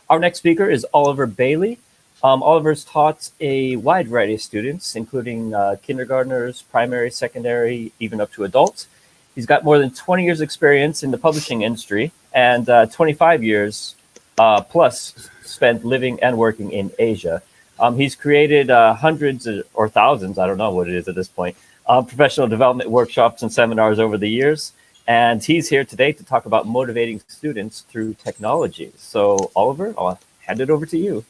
Our next speaker is Oliver Bayley. Oliver's taught a wide variety of students, including kindergartners, primary, secondary, even up to adults. He's got more than 20 years experience in the publishing industry and 25 years plus spent living and working in Asia. He's created hundreds or thousands, I don't know what it is at this point, professional development workshops and seminars over the years. And he's here today to talk about motivating students through technology. So Oliver, I'll hand it over to you.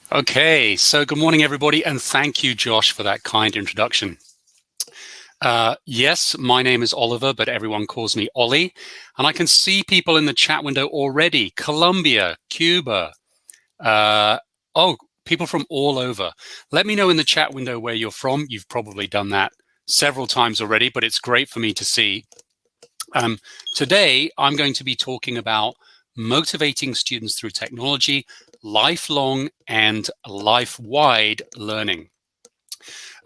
Okay, so good morning, everybody, and thank you, Josh, for that kind introduction. Yes, my name is Oliver, but everyone calls me Ollie. And I can see people in the chat window already. Colombia, Cuba, people from all over. Let me know in the chat window where you're from. You've probably done that several times already, but it's great for me to see. Today, I'm going to be talking about motivating students through technology, lifelong and life-wide learning.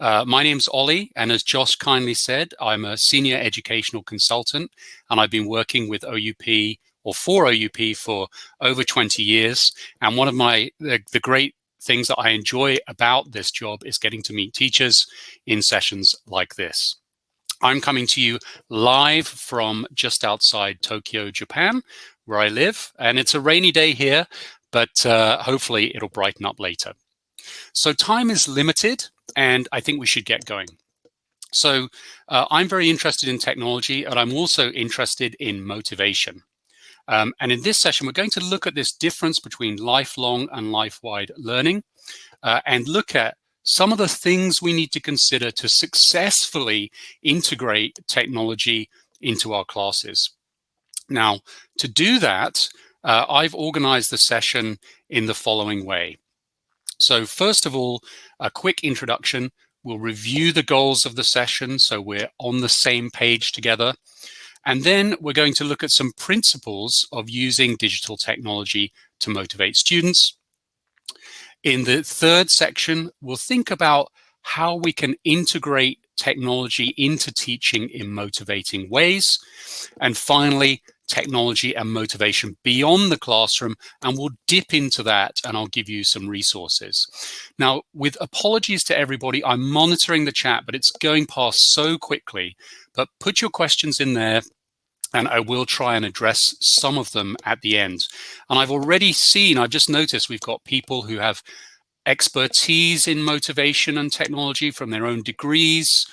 My name's Ollie, and as Josh kindly said, I'm a senior educational consultant, and I've been working with OUP or for OUP for over 20 years. And one of the great things that I enjoy about this job is getting to meet teachers in sessions like this. I'm coming to you live from just outside Tokyo, Japan, where I live, and it's a rainy day here, but hopefully it'll brighten up later. So time is limited, and I think we should get going. So I'm very interested in technology, and I'm also interested in motivation. And in this session, we're going to look at this difference between lifelong and life-wide learning and look at some of the things we need to consider to successfully integrate technology into our classes. Now, to do that, I've organized the session in the following way. So first of all, a quick introduction. We'll review the goals of the session so we're on the same page together. And then we're going to look at some principles of using digital technology to motivate students. In the third section, we'll think about how we can integrate technology into teaching in motivating ways. And finally, technology and motivation beyond the classroom, and we'll dip into that and I'll give you some resources. Now, with apologies to everybody, I'm monitoring the chat, but it's going past so quickly. But put your questions in there, and I will try and address some of them at the end. And I've already seen, I've just noticed we've got people who have expertise in motivation and technology from their own degrees,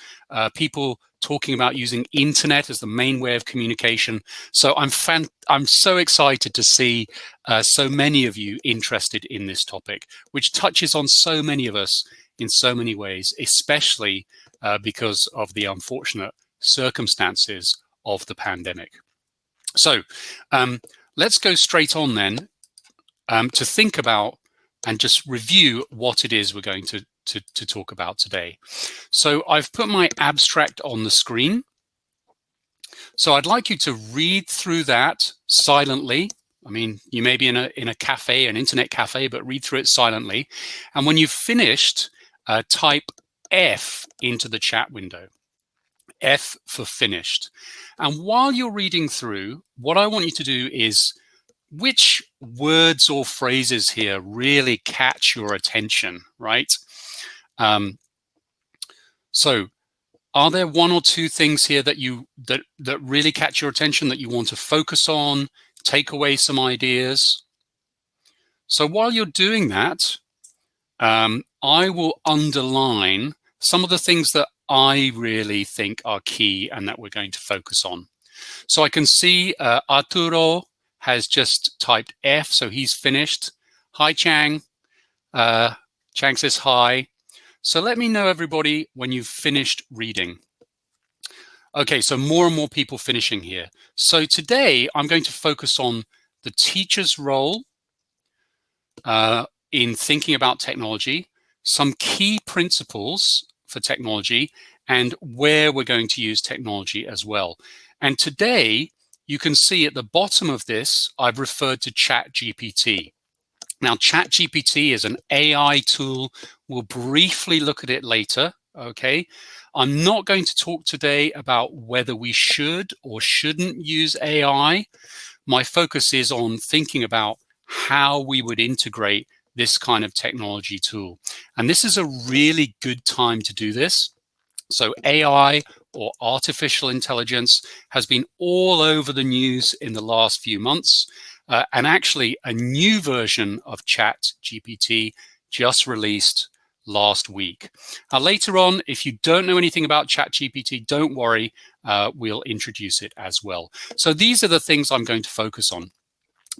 people talking about using internet as the main way of communication. So I'm so excited to see so many of you interested in this topic, which touches on so many of us in so many ways, especially because of the unfortunate circumstances of the pandemic. So let's go straight on then to think about and just review what it is we're going to talk about today. So I've put my abstract on the screen. So I'd like you to read through that silently. I mean, you may be in a cafe, an internet cafe, but read through it silently. And when you've finished, type F into the chat window. F for finished. And while you're reading through, what I want you to do is, which words or phrases here really catch your attention, right? So are there one or two things here that that really catch your attention, that you want to focus on, take away some ideas? So while you're doing that, I will underline some of the things that I really think are key and that we're going to focus on. So I can see Arturo has just typed F, so he's finished. Hi, Chang. Chang says hi. So let me know, everybody, when you've finished reading. Okay, so more and more people finishing here. So today, I'm going to focus on the teacher's role in thinking about technology, some key principles for technology, and where we're going to use technology as well. And today, you can see at the bottom of this, I've referred to Chat GPT. Now, Chat GPT is an AI tool. We'll briefly look at it later, okay? I'm not going to talk today about whether we should or shouldn't use AI. My focus is on thinking about how we would integrate this kind of technology tool. And this is a really good time to do this. So AI, or artificial intelligence, has been all over the news in the last few months. And actually, a new version of Chat GPT just released last week. Now, later on, if you don't know anything about Chat GPT, don't worry, we'll introduce it as well. So these are the things I'm going to focus on.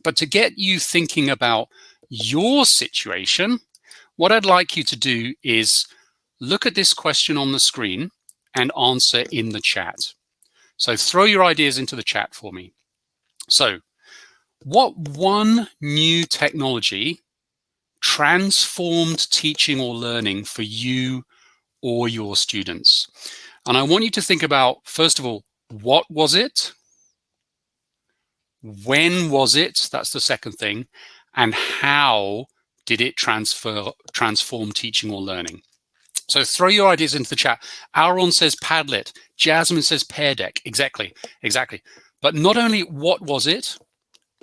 But to get you thinking about your situation, what I'd like you to do is look at this question on the screen and answer in the chat. So throw your ideas into the chat for me. So, what one new technology transformed teaching or learning for you or your students? And I want you to think about, first of all, what was it? When was it? That's the second thing. And how did it transform teaching or learning? So throw your ideas into the chat. Aaron says Padlet. Jasmine says Pear Deck. Exactly. But not only what was it,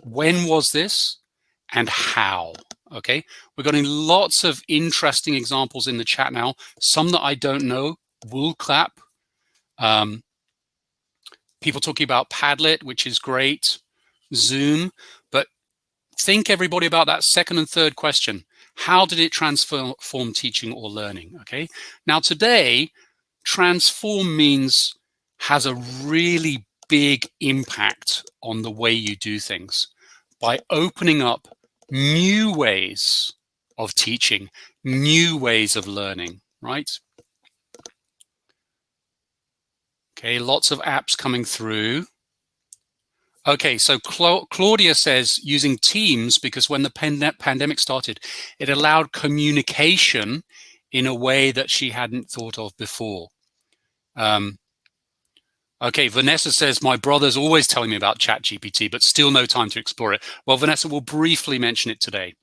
when was this, and how? Okay, we're getting lots of interesting examples in the chat now. Some that I don't know, will clap. People talking about Padlet, which is great. Zoom. But think, everybody, about that second and third question. How did it transform teaching or learning? Okay. Now today, transform means has a really big impact on the way you do things by opening up new ways of teaching, new ways of learning, right? Okay, lots of apps coming through. Okay, so Claudia says using Teams because when the pandemic started, it allowed communication in a way that she hadn't thought of before. Okay, Vanessa says, my brother's always telling me about Chat GPT, but still no time to explore it. Well, Vanessa will briefly mention it today.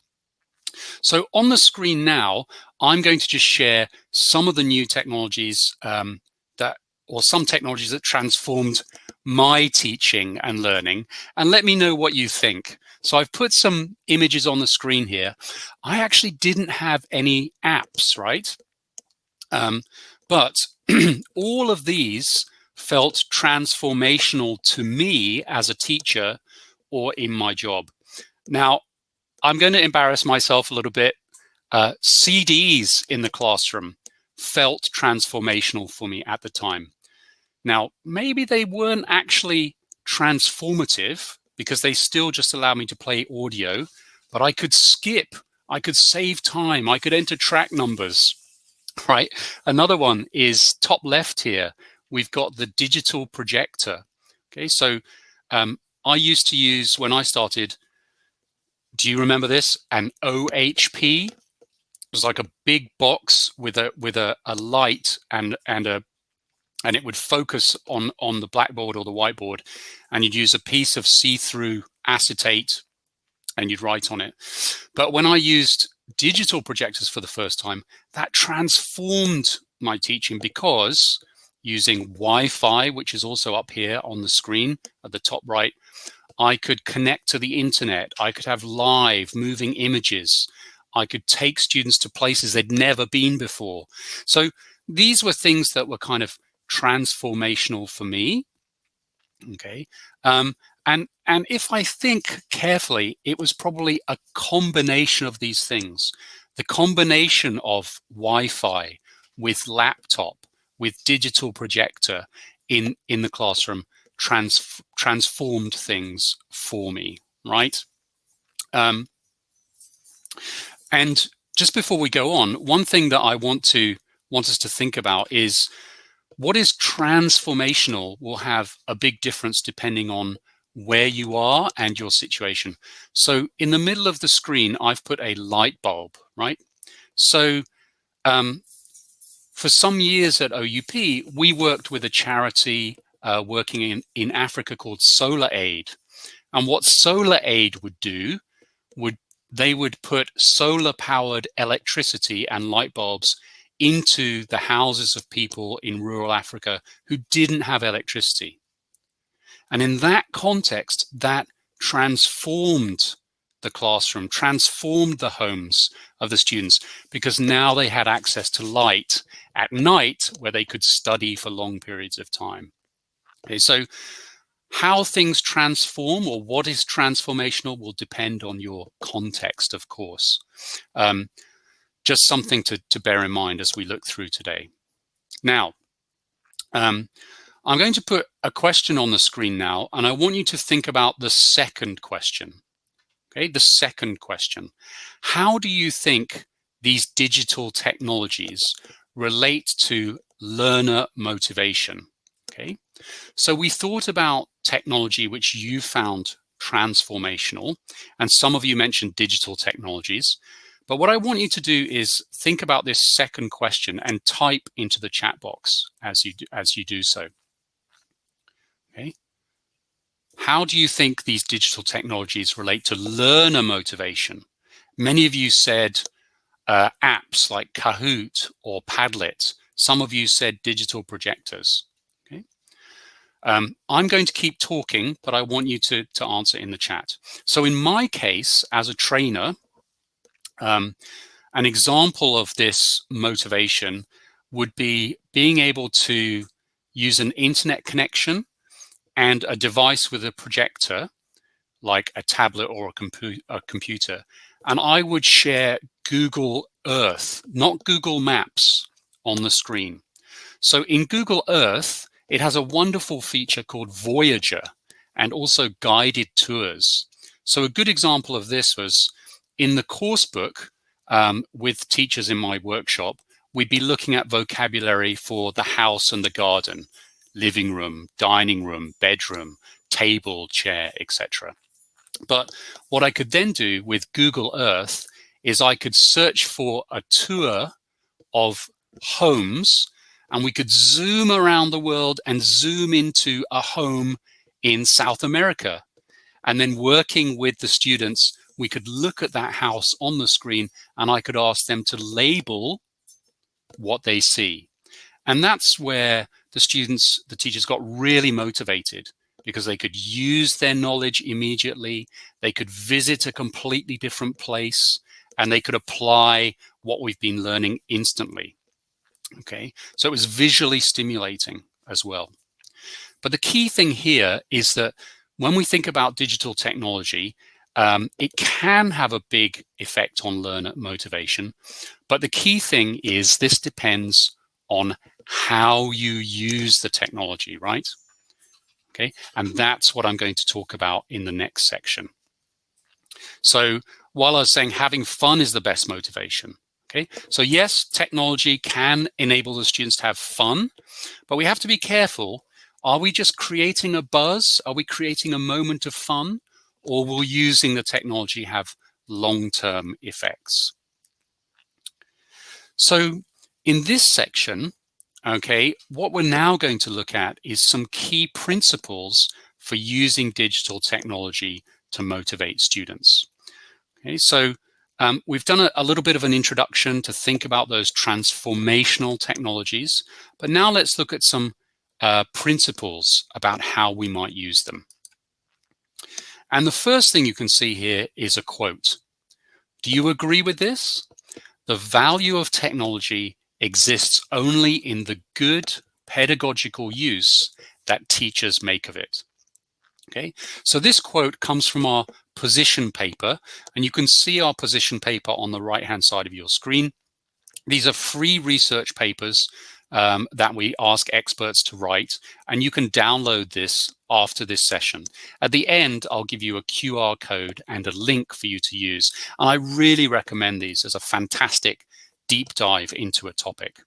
So on the screen now, I'm going to just share some of the new technologies some technologies that transformed my teaching and learning, and let me know what you think. So I've put some images on the screen here. I actually didn't have any apps, right? But all of these felt transformational to me as a teacher or in my job. Now, I'm going to embarrass myself a little bit. CDs in the classroom felt transformational for me at the time. Now, maybe they weren't actually transformative because they still just allow me to play audio, but I could skip, I could save time, I could enter track numbers, right? Another one is top left here. We've got the digital projector. Okay, so I used to use, when I started, do you remember this? An OHP. It was like a big box with a light and it would focus on the blackboard or the whiteboard, and you'd use a piece of see-through acetate and you'd write on it. But when I used digital projectors for the first time, that transformed my teaching because using Wi-Fi, which is also up here on the screen at the top right, I could connect to the internet. I could have live moving images. I could take students to places they'd never been before. So these were things that were kind of transformational for me. Okay. And if I think carefully, it was probably a combination of these things. The combination of Wi-Fi with laptop, with digital projector in the classroom transformed things for me, right? And just before we go on, one thing that I want us to think about is what is transformational will have a big difference depending on where you are and your situation. So in the middle of the screen, I've put a light bulb, right? So for some years at OUP, we worked with a charity working in Africa called Solar Aid. And what Solar Aid would do, they would put solar-powered electricity and light bulbs into the houses of people in rural Africa who didn't have electricity. And in that context, that transformed the classroom, transformed the homes of the students, because now they had access to light at night where they could study for long periods of time. Okay, so how things transform, or what is transformational, will depend on your context, of course. Just something to bear in mind as we look through today. Now, I'm going to put a question on the screen now, and I want you to think about the second question. Okay, the second question. How do you think these digital technologies relate to learner motivation? Okay, so we thought about technology which you found transformational, and some of you mentioned digital technologies. But what I want you to do is think about this second question and type into the chat box as you do so. Okay. How do you think these digital technologies relate to learner motivation? Many of you said apps like Kahoot or Padlet. Some of you said digital projectors. Okay. I'm going to keep talking, but I want you to answer in the chat. So in my case, as a trainer, an example of this motivation would be being able to use an internet connection and a device with a projector, like a tablet or a computer. And I would share Google Earth, not Google Maps, on the screen. So in Google Earth, it has a wonderful feature called Voyager and also guided tours. So a good example of this was in the course book with teachers in my workshop, we'd be looking at vocabulary for the house and the garden, living room, dining room, bedroom, table, chair, etc. But what I could then do with Google Earth is I could search for a tour of homes, and we could zoom around the world and zoom into a home in South America. And then working with the students, we could look at that house on the screen, and I could ask them to label what they see. And that's where the teachers got really motivated, because they could use their knowledge immediately, they could visit a completely different place, and they could apply what we've been learning instantly. Okay, so it was visually stimulating as well. But the key thing here is that when we think about digital technology, it can have a big effect on learner motivation. But the key thing is this depends on how you use the technology, right? Okay, and that's what I'm going to talk about in the next section. So while I was saying having fun is the best motivation, okay, so yes, technology can enable the students to have fun, but we have to be careful. Are we just creating a buzz? Are we creating a moment of fun? Or will using the technology have long-term effects? So in this section, okay, what we're now going to look at is some key principles for using digital technology to motivate students. Okay, so we've done a little bit of an introduction to think about those transformational technologies, but now let's look at some principles about how we might use them. And the first thing you can see here is a quote. Do you agree with this? The value of technology exists only in the good pedagogical use that teachers make of it. Okay, so this quote comes from our position paper, and you can see our position paper on the right-hand side of your screen. These are free research papers that we ask experts to write, and you can download this after this session. At the end, I'll give you a QR code and a link for you to use. And I really recommend these as a fantastic deep dive into a topic.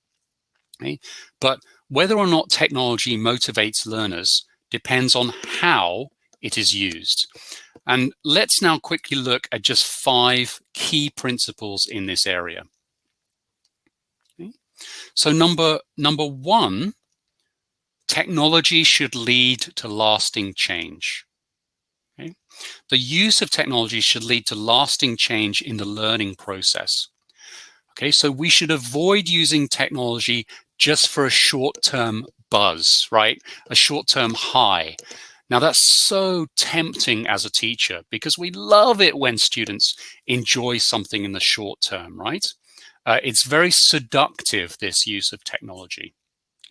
Okay? But whether or not technology motivates learners depends on how it is used. And let's now quickly look at just 5 key principles in this area. Okay? So number 1, technology should lead to lasting change. Okay? The use of technology should lead to lasting change in the learning process. Okay, so we should avoid using technology just for a short-term buzz, right? A short-term high. Now, that's so tempting as a teacher because we love it when students enjoy something in the short term, right? It's very seductive, this use of technology.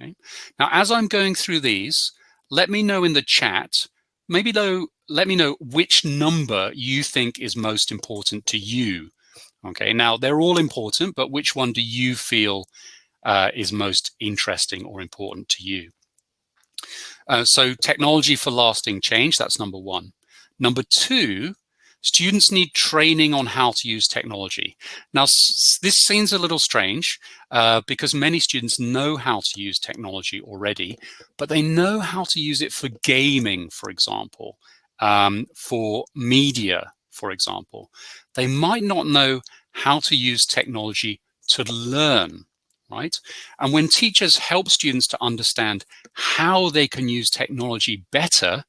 Okay? Now, as I'm going through these, let me know in the chat, maybe though, let me know which number you think is most important to you. Okay, now they're all important, but which one do you feel is most interesting or important to you? So technology for lasting change, that's number one. Number two, students need training on how to use technology. Now, this seems a little strange because many students know how to use technology already, but they know how to use it for gaming, for example, for media, for example. They might not know how to use technology to learn, right? And when teachers help students to understand how they can use technology better,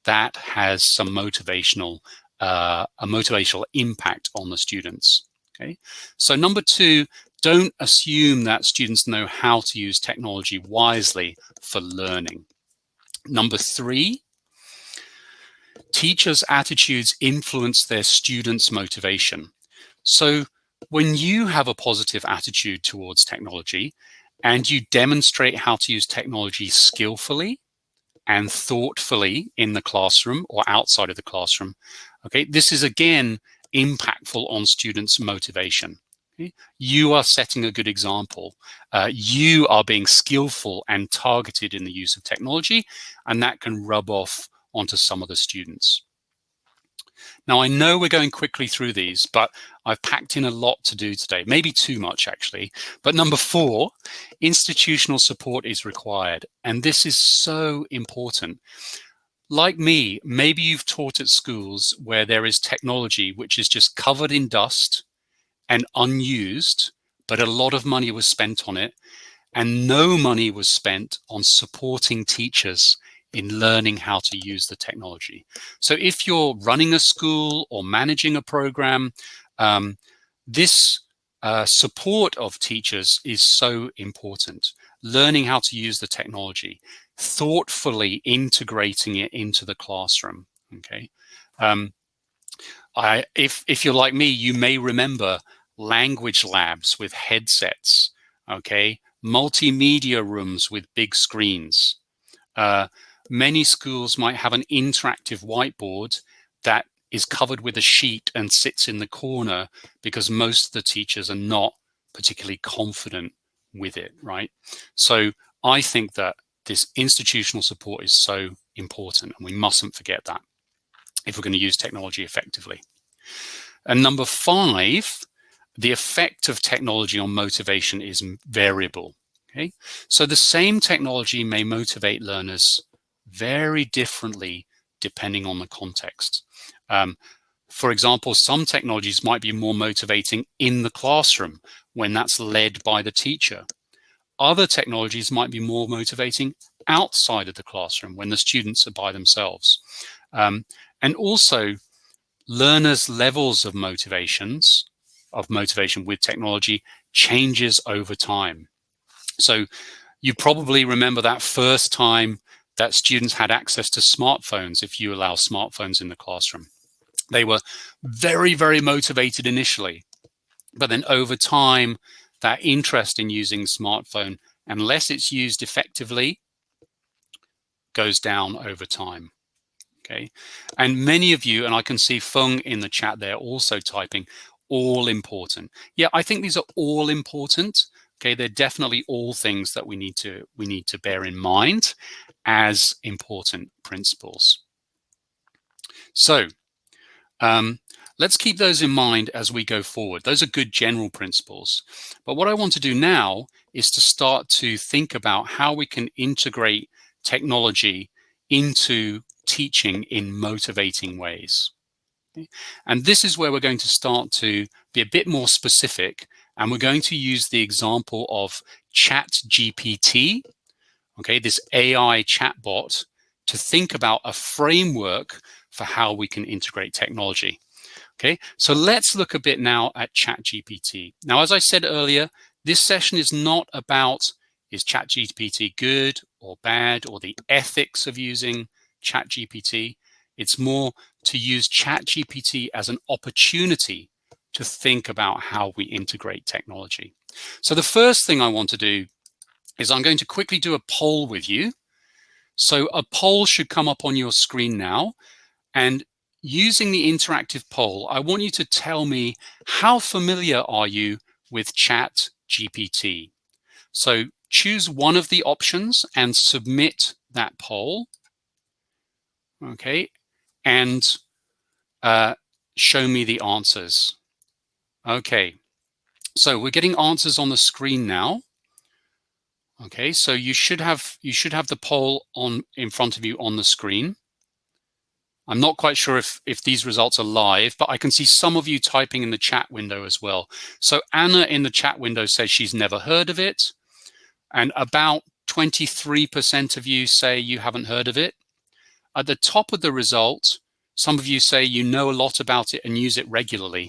that has some motivational, a motivational impact on the students. Okay, so number two, don't assume that students know how to use technology wisely for learning. Number three, teachers' attitudes influence their students' motivation. So when you have a positive attitude towards technology and you demonstrate how to use technology skillfully and thoughtfully in the classroom or outside of the classroom, okay, this is again impactful on students' motivation. Okay? You are setting a good example. You are being skillful and targeted in the use of technology, and that can rub off onto some of the students. Now, I know we're going quickly through these, but I've packed in a lot to do today, maybe too much actually. But number four, institutional support is required. And this is so important. Like me, maybe you've taught at schools where there is technology which is just covered in dust and unused, but a lot of money was spent on it, and no money was spent on supporting teachers in learning how to use the technology. So if you're running a school or managing a program, this support of teachers is so important. Learning how to use the technology, thoughtfully integrating it into the classroom. Okay, if you're like me, you may remember language labs with headsets. Okay, multimedia rooms with big screens. Many schools might have an interactive whiteboard that is covered with a sheet and sits in the corner because most of the teachers are not particularly confident with it, right? So I think that this institutional support is so important, and we mustn't forget that if we're going to use technology effectively. And number five, the effect of technology on motivation is variable. Okay, so the same technology may motivate learners very differently depending on the context. For example, some technologies might be more motivating in the classroom when that's led by the teacher. Other technologies might be more motivating outside of the classroom when the students are by themselves. And also, learners' levels of motivation with technology changes over time. So you probably remember that first time that students had access to smartphones, if you allow smartphones in the classroom. They were very, very motivated initially, but then over time, that interest in using smartphone, unless it's used effectively, goes down over time. Okay, and many of you, and I can see Feng in the chat there also typing, all important. Yeah, I think these are all important. Okay, they're definitely all things that we need to bear in mind as important principles. So let's keep those in mind as we go forward. Those are good general principles. But what I want to do now is to start to think about how we can integrate technology into teaching in motivating ways. Okay? And this is where we're going to start to be a bit more specific, and we're going to use the example of Chat GPT, okay, this AI chatbot, to think about a framework for how we can integrate technology. Okay, so let's look a bit now at Chat GPT. Now, as I said earlier, this session is not about is Chat GPT good or bad, or the ethics of using ChatGPT. It's more to use ChatGPT as an opportunity to think about how we integrate technology. So the first thing I want to do is I'm going to quickly do a poll with you. So a poll should come up on your screen now. And using the interactive poll, I want you to tell me, how familiar are you with ChatGPT? So choose one of the options and submit that poll. Okay, and show me the answers. Okay, so we're getting answers on the screen now. Okay, so you should have the poll in front of you on the screen. I'm not quite sure if these results are live, but I can see some of you typing in the chat window as well. So Anna in the chat window says she's never heard of it, and about 23% of you say you haven't heard of it. At the top of the result, some of you say you know a lot about it and use it regularly.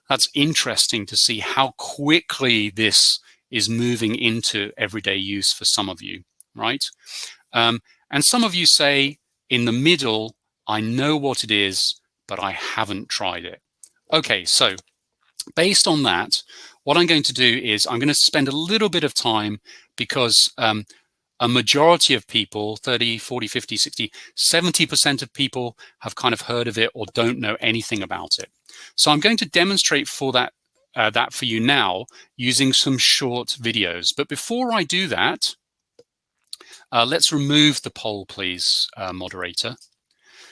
That's interesting to see how quickly this is moving into everyday use for some of you, right? And some of you say in the middle, I know what it is, but I haven't tried it. Okay, so based on that, what I'm going to do is I'm going to spend a little bit of time, because a majority of people, 30, 40, 50, 60, 70% of people have kind of heard of it or don't know anything about it. So I'm going to demonstrate for that for you now using some short videos. But before I do that, let's remove the poll, please, moderator.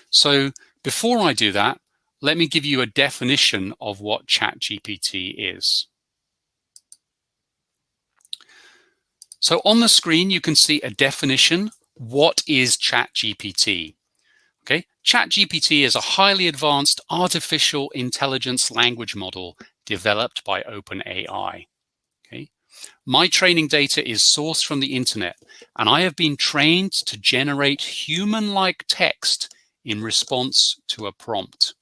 So before I do that, let me give you a definition of what ChatGPT is. So on the screen, you can see a definition. What is ChatGPT? Okay, ChatGPT is a highly advanced artificial intelligence language model developed by OpenAI. Okay, my training data is sourced from the internet, and I have been trained to generate human-like text in response to a prompt.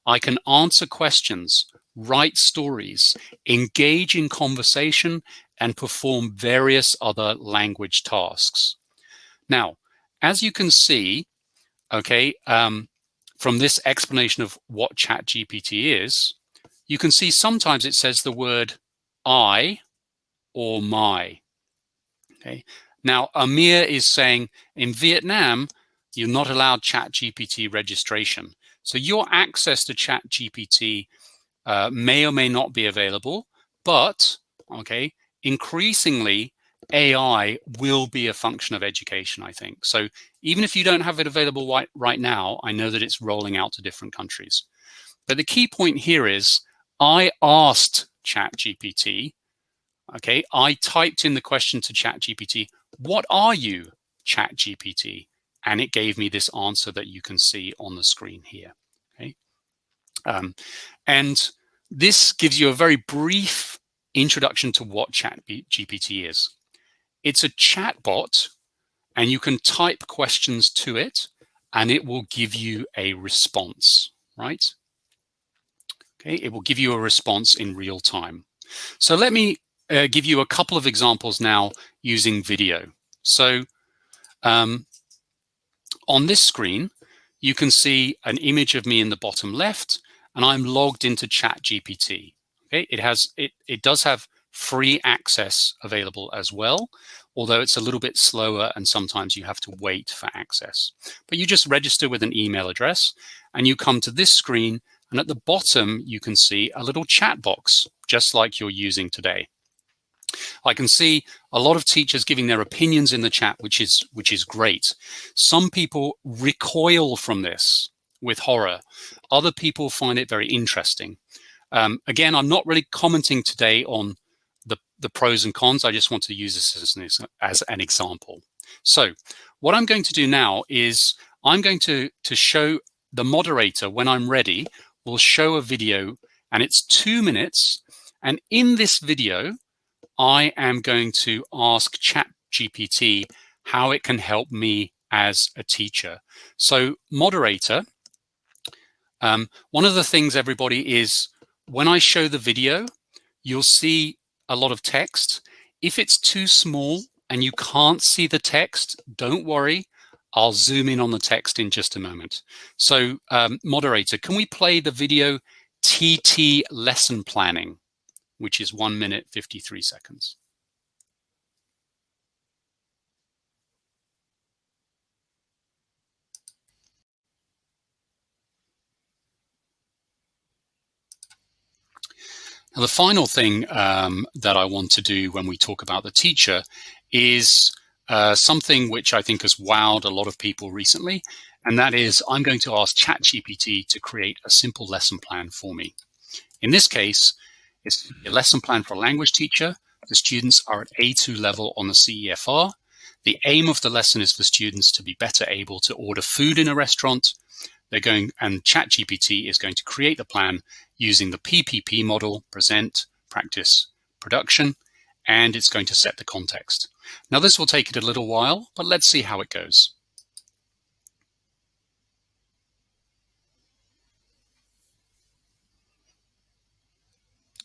I can answer questions, write stories, engage in conversation, and perform various other language tasks. Now, as you can see, okay, from this explanation of what ChatGPT is, you can see sometimes it says the word I or my. Okay. Now, Amir is saying in Vietnam, you're not allowed ChatGPT registration. So your access to ChatGPT may or may not be available, but okay, increasingly AI will be a function of education, I think. So even if you don't have it available right now, I know that it's rolling out to different countries. But the key point here is I asked ChatGPT, okay, I typed in the question to ChatGPT, what are you, ChatGPT? And it gave me this answer that you can see on the screen here. Okay, and this gives you a very brief introduction to what ChatGPT is. It's a chatbot, and you can type questions to it, and it will give you a response, right? Okay, it will give you a response in real time. So let me give you a couple of examples now using video. So on this screen, you can see an image of me in the bottom left, and I'm logged into ChatGPT. Okay, it does have free access available as well, although it's a little bit slower and sometimes you have to wait for access. But you just register with an email address and you come to this screen, and at the bottom you can see a little chat box, just like you're using today. I can see a lot of teachers giving their opinions in the chat, which is great. Some people recoil from this with horror. Other people find it very interesting. Again, I'm not really commenting today on the pros and cons. I just want to use this as an example. So what I'm going to do now is I'm going to show the moderator, when I'm ready, will show a video, and it's 2 minutes. And in this video, I am going to ask ChatGPT how it can help me as a teacher. So moderator, one of the things, everybody, is when I show the video, you'll see a lot of text. If it's too small and you can't see the text, don't worry. I'll zoom in on the text in just a moment. So moderator, can we play the video TT lesson planning, which is 1 minute, 53 seconds. Now, the final thing that I want to do when we talk about the teacher is something which I think has wowed a lot of people recently, and that is I'm going to ask ChatGPT to create a simple lesson plan for me. In this case, it's a lesson plan for a language teacher. The students are at A2 level on the CEFR. The aim of the lesson is for students to be better able to order food in a restaurant. And ChatGPT is going to create the plan using the PPP model, present, practice, production, and it's going to set the context. Now, this will take it a little while, but let's see how it goes.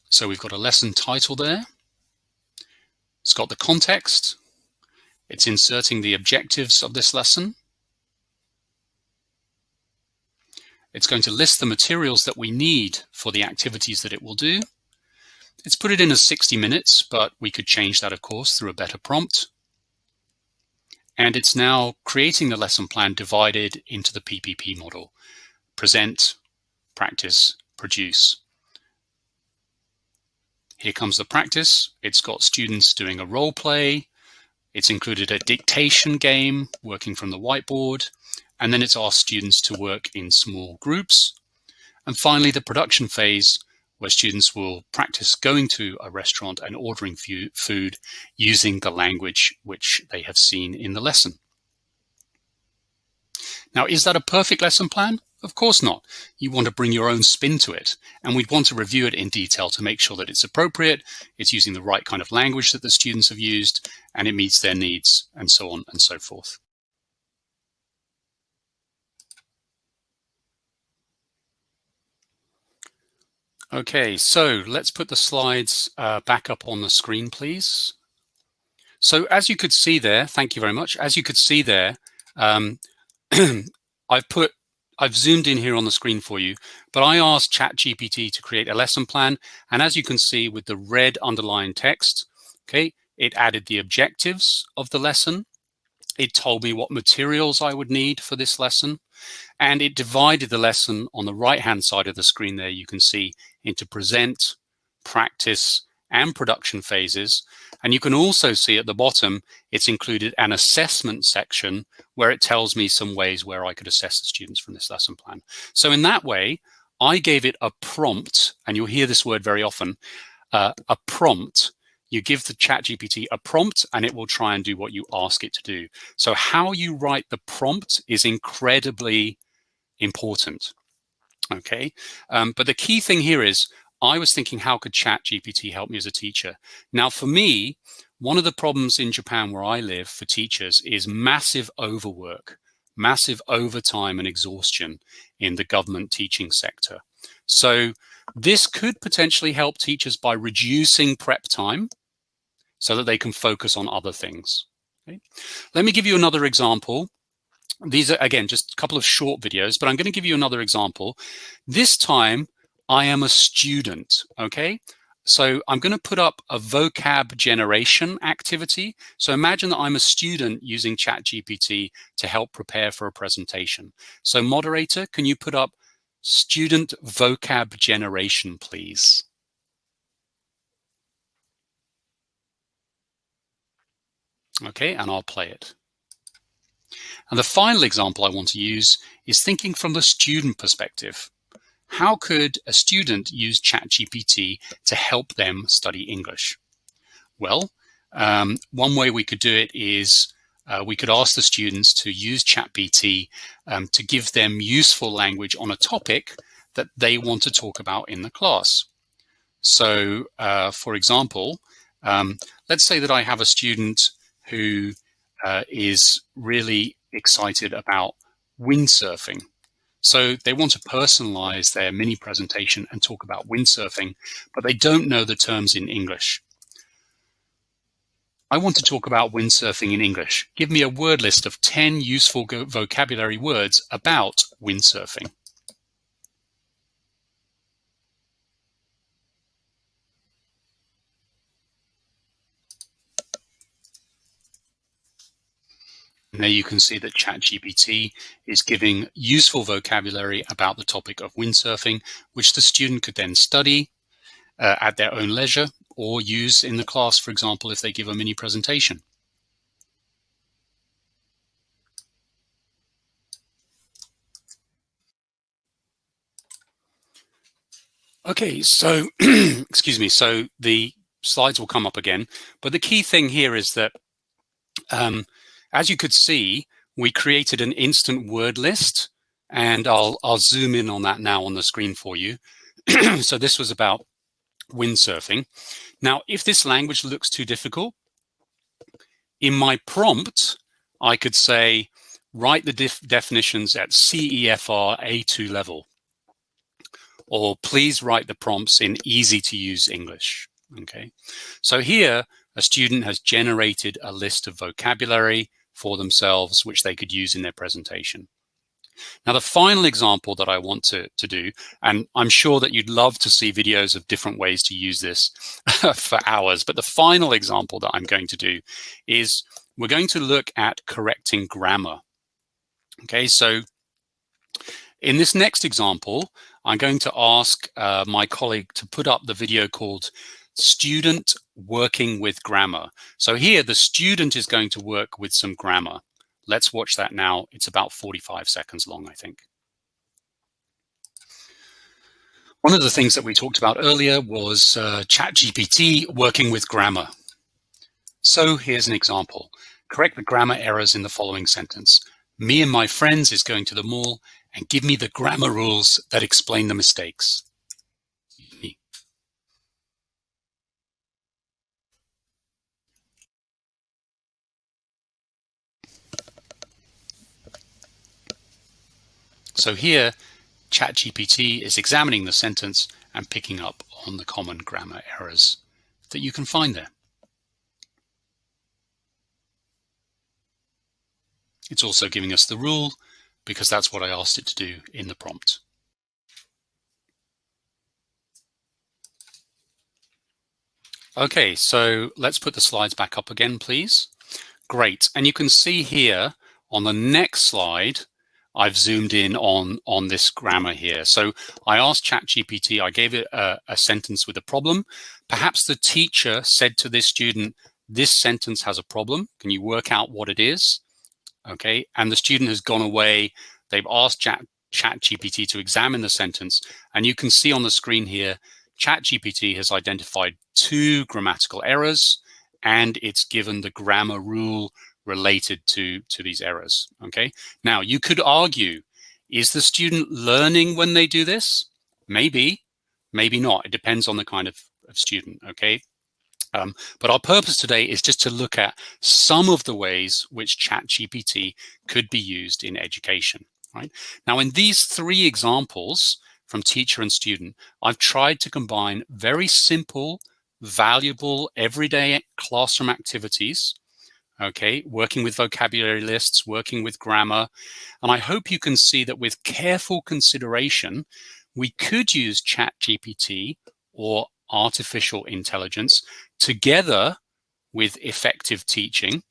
So we've got a lesson title there. It's got the context. It's inserting the objectives of this lesson. It's going to list the materials that we need for the activities that it will do. It's put it in as 60 minutes, but we could change that, of course, through a better prompt. And it's now creating the lesson plan divided into the PPP model. Present, practice, produce. Here comes the practice. It's got students doing a role play. It's included a dictation game, working from the whiteboard. And then it's asked students to work in small groups. And finally, the production phase, where students will practice going to a restaurant and ordering food using the language which they have seen in the lesson. Now, is that a perfect lesson plan? Of course not. You want to bring your own spin to it, and we'd want to review it in detail to make sure that it's appropriate, it's using the right kind of language that the students have used, and it meets their needs, and so on and so forth. Okay, so let's put the slides back up on the screen, please. So as you could see there, thank you very much. As you could see there, I've zoomed in here on the screen for you, but I asked ChatGPT to create a lesson plan. And as you can see with the red underlined text, okay, it added the objectives of the lesson. It told me what materials I would need for this lesson. And it divided the lesson on the right-hand side of the screen there, you can see, into present, practice, and production phases. And you can also see at the bottom, it's included an assessment section where it tells me some ways where I could assess the students from this lesson plan. So in that way, I gave it a prompt, and you'll hear this word very often, a prompt. You give the ChatGPT a prompt and it will try and do what you ask it to do. So how you write the prompt is incredibly important, okay? But the key thing here is I was thinking, how could ChatGPT help me as a teacher? Now, for me, one of the problems in Japan where I live for teachers is massive overwork, massive overtime and exhaustion in the government teaching sector. So this could potentially help teachers by reducing prep time so that they can focus on other things. Okay? Let me give you another example. These are, again, just a couple of short videos, but I'm going to give you another example. This time, I am a student, okay? So I'm going to put up a vocab generation activity. So imagine that I'm a student using ChatGPT to help prepare for a presentation. So moderator, can you put up student vocab generation, please? Okay, and I'll play it. And the final example I want to use is thinking from the student perspective. How could a student use ChatGPT to help them study English? Well, one way we could do it is we could ask the students to use ChatGPT to give them useful language on a topic that they want to talk about in the class. So, for example, let's say that I have a student who is really excited about windsurfing. So they want to personalize their mini presentation and talk about windsurfing, but they don't know the terms in English. I want to talk about windsurfing in English. Give me a word list of 10 useful vocabulary words about windsurfing. And there you can see that ChatGPT is giving useful vocabulary about the topic of windsurfing, which the student could then study at their own leisure or use in the class, for example, if they give a mini presentation. Okay, so, excuse me, so the slides will come up again, but the key thing here is that, as you could see, we created an instant word list, and I'll zoom in on that now on the screen for you. So this was about windsurfing. Now, if this language looks too difficult, in my prompt, I could say, write the definitions at CEFR A2 level, or please write the prompts in easy to use English. Okay, so here a student has generated a list of vocabulary for themselves, which they could use in their presentation. Now, the final example that I want to do, and I'm sure that you'd love to see videos of different ways to use this for hours, but the final example that I'm going to do is we're going to look at correcting grammar. Okay, so in this next example, I'm going to ask my colleague to put up the video called Student Working with Grammar. So here, the student is going to work with some grammar. Let's watch that now. It's about 45 seconds long, I think. One of the things that we talked about earlier was ChatGPT working with grammar. So here's an example. Correct the grammar errors in the following sentence. Me and my friends is going to the mall, and give me the grammar rules that explain the mistakes. So here, ChatGPT is examining the sentence and picking up on the common grammar errors that you can find there. It's also giving us the rule because that's what I asked it to do in the prompt. Okay, so let's put the slides back up again, please. Great, and you can see here on the next slide, I've zoomed in on this grammar here. So I asked ChatGPT, I gave it a sentence with a problem. Perhaps the teacher said to this student, this sentence has a problem. Can you work out what it is? Okay, and the student has gone away. They've asked ChatGPT to examine the sentence. And you can see on the screen here, ChatGPT has identified 2 grammatical errors, and it's given the grammar rule related to these errors. Okay, now you could argue, is the student learning when they do this? Maybe, maybe not. It depends on the kind of student. Okay, but our purpose today is just to look at some of the ways which ChatGPT could be used in education. Right now, in these 3 examples from teacher and student, I've tried to combine very simple, valuable, everyday classroom activities. Okay, working with vocabulary lists, working with grammar. And I hope you can see that with careful consideration, we could use ChatGPT or artificial intelligence together with effective teaching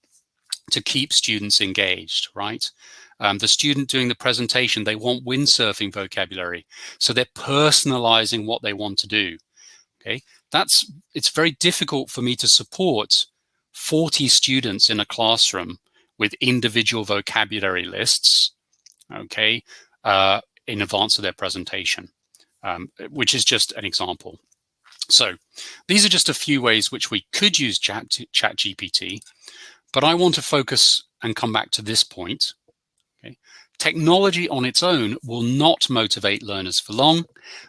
to keep students engaged, right? The student doing the presentation, they want windsurfing vocabulary. So they're personalizing what they want to do. Okay, it's very difficult for me to support 40 students in a classroom with individual vocabulary lists, okay, in advance of their presentation, which is just an example. So these are just a few ways which we could use ChatGPT, but I want to focus and come back to this point. Okay. Technology on its own will not motivate learners for long,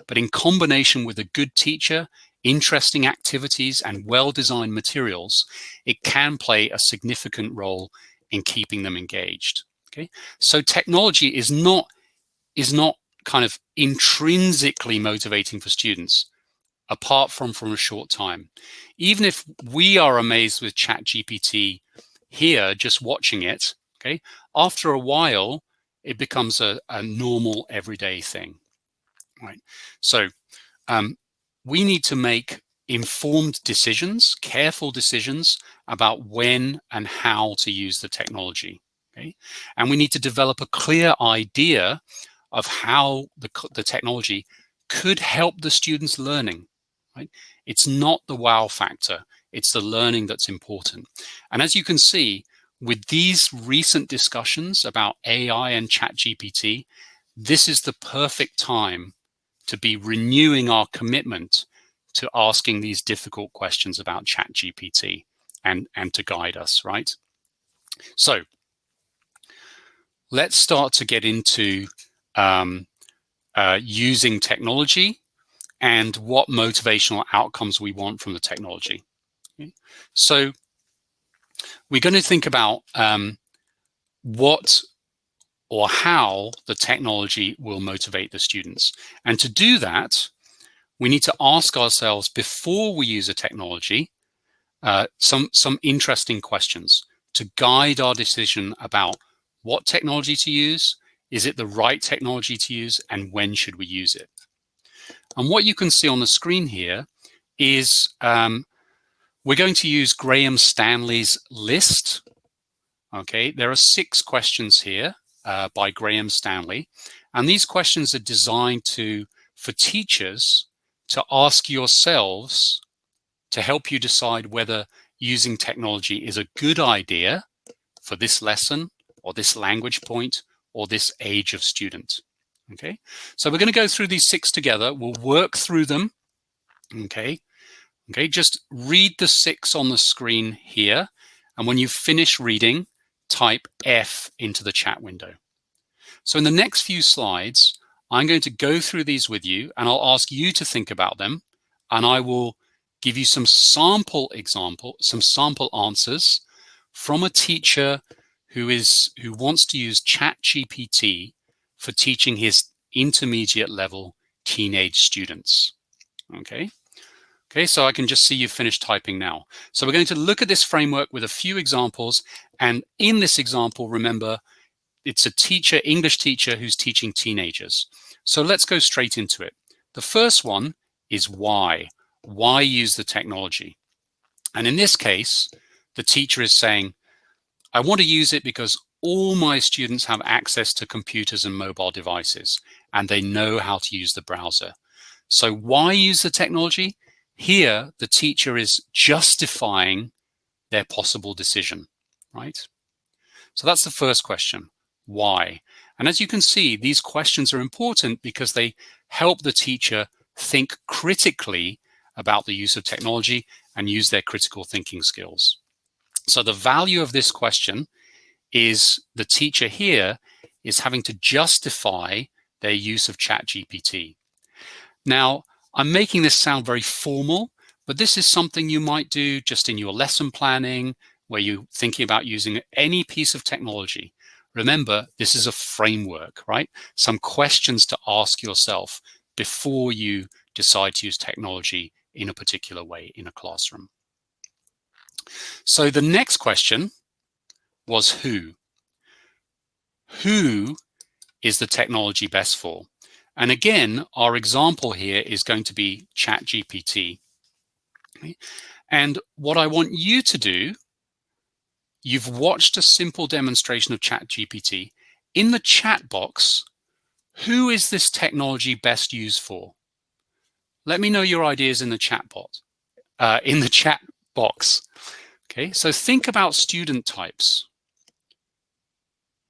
but in combination with a good teacher, interesting activities, and well-designed materials, it can play a significant role in keeping them engaged. Okay, so technology is not kind of intrinsically motivating for students. apart from a short time. Even if we are amazed with Chat GPT here, just watching it, okay, after a while, it becomes a normal everyday thing, right? So we need to make informed decisions, careful decisions about when and how to use the technology, okay? And we need to develop a clear idea of how the technology could help the students' learning, right? It's not the wow factor, it's the learning that's important. And as you can see, with these recent discussions about AI and ChatGPT, this is the perfect time to be renewing our commitment to asking these difficult questions about ChatGPT and to guide us, right? So let's start to get into using technology and what motivational outcomes we want from the technology. Okay? So we're going to think about what or how the technology will motivate the students. And to do that, we need to ask ourselves before we use a technology some interesting questions to guide our decision about what technology to use, is it the right technology to use, and when should we use it. And what you can see on the screen here is we're going to use Graham Stanley's list. Okay, there are 6 questions here by Graham Stanley, and these questions are designed for teachers to ask yourselves to help you decide whether using technology is a good idea for this lesson or this language point or this age of student. Okay, so we're going to go through these 6 together. We'll work through them. Okay, just read the 6 on the screen here, and when you finish reading, type F into the chat window. So in the next few slides, I'm going to go through these with you, and I'll ask you to think about them, and I will give you some sample answers from a teacher who wants to use Chat GPT for teaching his intermediate level teenage students. Okay, so I can just see you finished typing now. So we're going to look at this framework with a few examples, and in this example, remember, it's a teacher, English teacher, who's teaching teenagers. So let's go straight into it. The first one is why. Why use the technology? And in this case, the teacher is saying, I want to use it because all my students have access to computers and mobile devices, and they know how to use the browser. So why use the technology? Here, the teacher is justifying their possible decision, right? So that's the first question, why? And as you can see, these questions are important because they help the teacher think critically about the use of technology and use their critical thinking skills. So the value of this question is the teacher here is having to justify their use of Chat GPT. Now, I'm making this sound very formal, but this is something you might do just in your lesson planning, where you're thinking about using any piece of technology. Remember, this is a framework, right? Some questions to ask yourself before you decide to use technology in a particular way in a classroom. So the next question was who? Who is the technology best for? And again, our example here is going to be Chat GPT. Okay? And what I want you to do, you've watched a simple demonstration of Chat GPT. In the chat box, who is this technology best used for? Let me know your ideas in the chat box. Okay, so think about student types.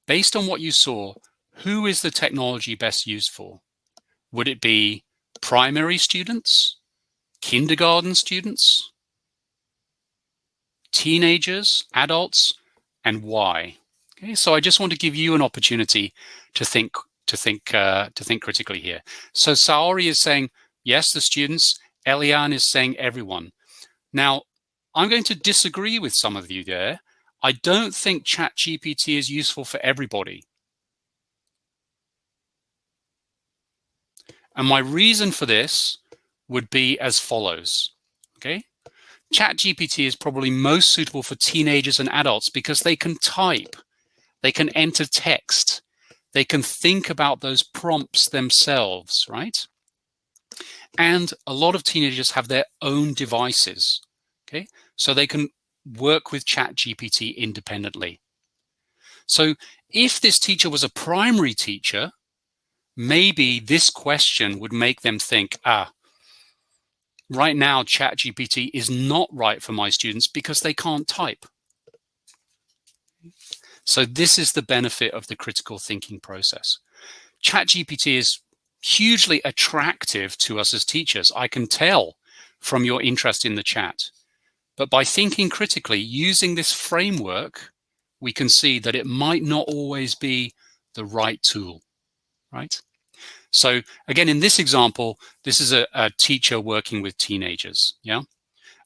Based on what you saw, who is the technology best used for? Would it be primary students, kindergarten students, teenagers, adults, and why? Okay, so I just want to give you an opportunity to think critically here. So Saori is saying yes, the students. Eliane is saying everyone. Now, I'm going to disagree with some of you there. I don't think Chat GPT is useful for everybody. And my reason for this would be as follows. Okay, Chat GPT is probably most suitable for teenagers and adults because they can type, they can enter text, they can think about those prompts themselves, right? And a lot of teenagers have their own devices, okay? So they can work with Chat GPT independently. So if this teacher was a primary teacher, maybe this question would make them think, right now Chat GPT is not right for my students because they can't type. So this is the benefit of the critical thinking process. Chat GPT is hugely attractive to us as teachers. I can tell from your interest in the chat. But by thinking critically, using this framework, we can see that it might not always be the right tool, right? So again, in this example, this is a teacher working with teenagers, yeah?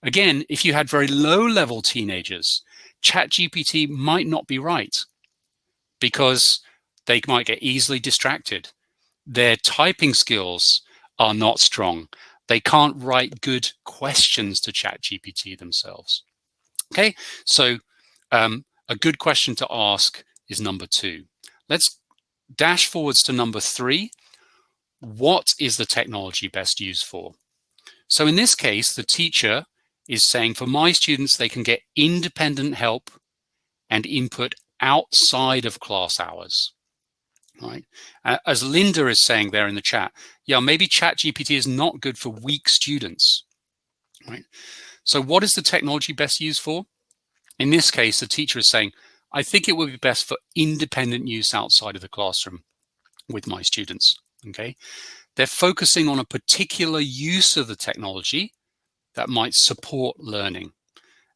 Again, if you had very low-level teenagers, ChatGPT might not be right because they might get easily distracted. Their typing skills are not strong. They can't write good questions to ChatGPT themselves. Okay, so a good question to ask is number 2. Let's dash forwards to number 3. What is the technology best used for? So in this case, the teacher is saying, for my students, they can get independent help and input outside of class hours. Right? As Linda is saying there in the chat, yeah, maybe ChatGPT is not good for weak students. Right? So what is the technology best used for? In this case, the teacher is saying, I think it would be best for independent use outside of the classroom with my students. Okay, they're focusing on a particular use of the technology that might support learning.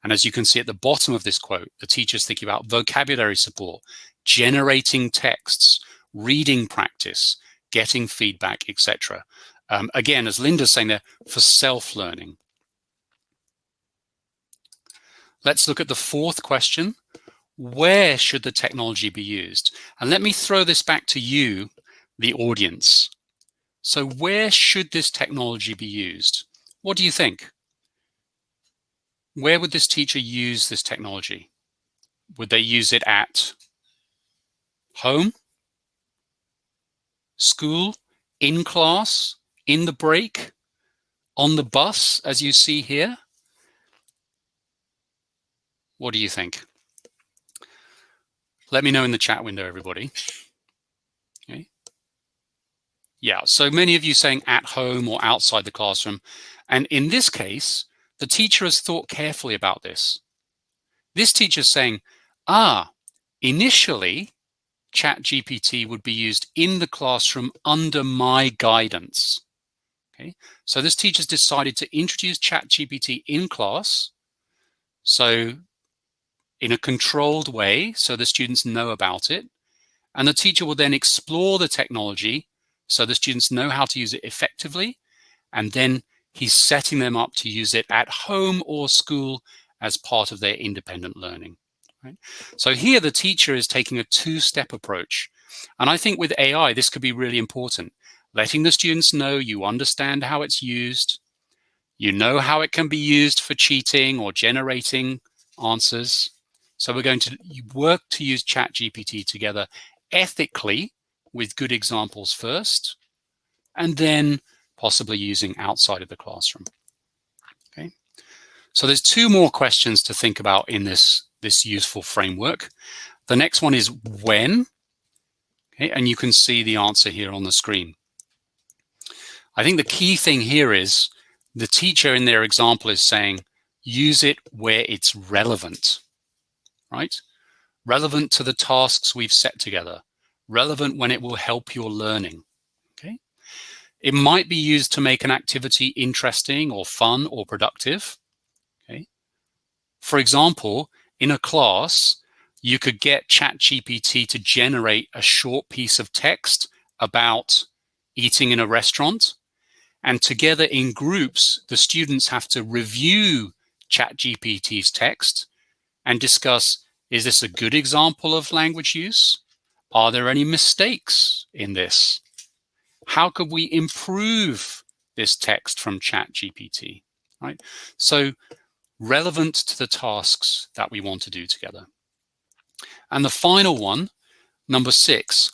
And as you can see at the bottom of this quote, the teacher's thinking about vocabulary support, generating texts, reading practice, getting feedback, etc. Again, as Linda's saying there, for self-learning. Let's look at the 4th question. Where should the technology be used? And let me throw this back to you, the audience. So where should this technology be used? What do you think? Where would this teacher use this technology? Would they use it at home, school, in class, in the break, on the bus, as you see here? What do you think? Let me know in the chat window, everybody. Okay. Yeah, so many of you saying at home or outside the classroom. And in this case, the teacher has thought carefully about this. This teacher is saying, initially, ChatGPT would be used in the classroom under my guidance. Okay, so this teacher's decided to introduce ChatGPT in class, so in a controlled way, so the students know about it. And the teacher will then explore the technology so the students know how to use it effectively. And then he's setting them up to use it at home or school as part of their independent learning. Right? So here the teacher is taking a 2-step approach. And I think with AI, this could be really important. Letting the students know you understand how it's used, you know how it can be used for cheating or generating answers. So we're going to work to use ChatGPT together ethically with good examples first, and then possibly using outside of the classroom. Okay. So there's 2 more questions to think about in this useful framework. The next one is when, okay, and you can see the answer here on the screen. I think the key thing here is the teacher in their example is saying, use it where it's relevant, right? Relevant to the tasks we've set together, relevant when it will help your learning, okay? It might be used to make an activity interesting or fun or productive, okay? For example, in a class, you could get ChatGPT to generate a short piece of text about eating in a restaurant, and together in groups, the students have to review ChatGPT's text and discuss, is this a good example of language use? Are there any mistakes in this? How could we improve this text from Chat GPT, right? So relevant to the tasks that we want to do together. And the final one, number 6,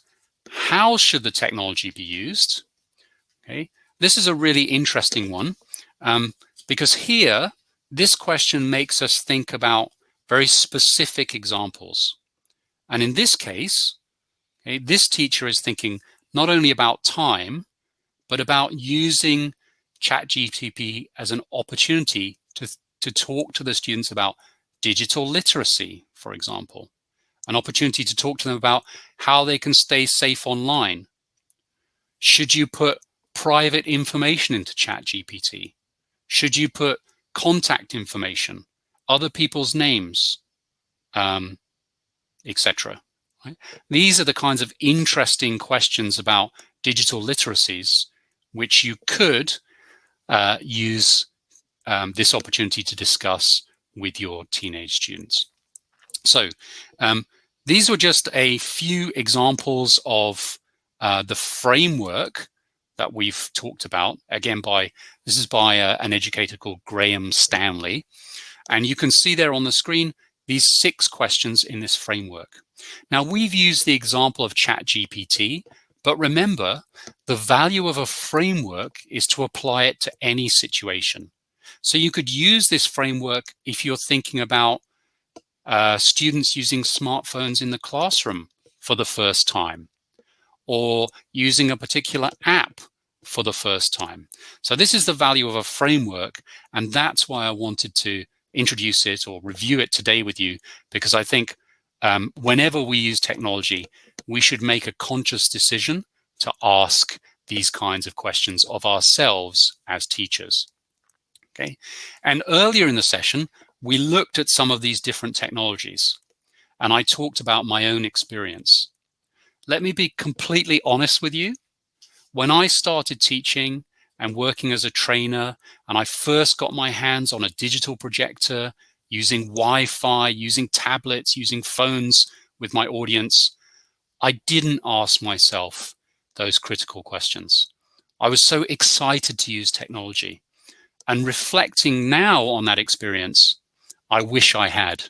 how should the technology be used? Okay, this is a really interesting one because here, this question makes us think about very specific examples. And in this case, okay, this teacher is thinking not only about time, but about using ChatGPT as an opportunity to talk to the students about digital literacy, for example. An opportunity to talk to them about how they can stay safe online. Should you put private information into ChatGPT? Should you put contact information, other people's names, etc.? Right? These are the kinds of interesting questions about digital literacies which you could use this opportunity to discuss with your teenage students. So these were just a few examples of the framework that we've talked about. Again, this is by an educator called Graham Stanley. And you can see there on the screen these 6 questions in this framework. Now, we've used the example of ChatGPT, but remember, the value of a framework is to apply it to any situation. So you could use this framework if you're thinking about students using smartphones in the classroom for the first time, or using a particular app for the first time. So this is the value of a framework, and that's why I wanted to introduce it or review it today with you, because I think whenever we use technology, we should make a conscious decision to ask these kinds of questions of ourselves as teachers. Okay, and earlier in the session, we looked at some of these different technologies, and I talked about my own experience. Let me be completely honest with you. When I started teaching and working as a trainer, and I first got my hands on a digital projector, using Wi-Fi, using tablets, using phones with my audience, I didn't ask myself those critical questions. I was so excited to use technology. And reflecting now on that experience, I wish I had.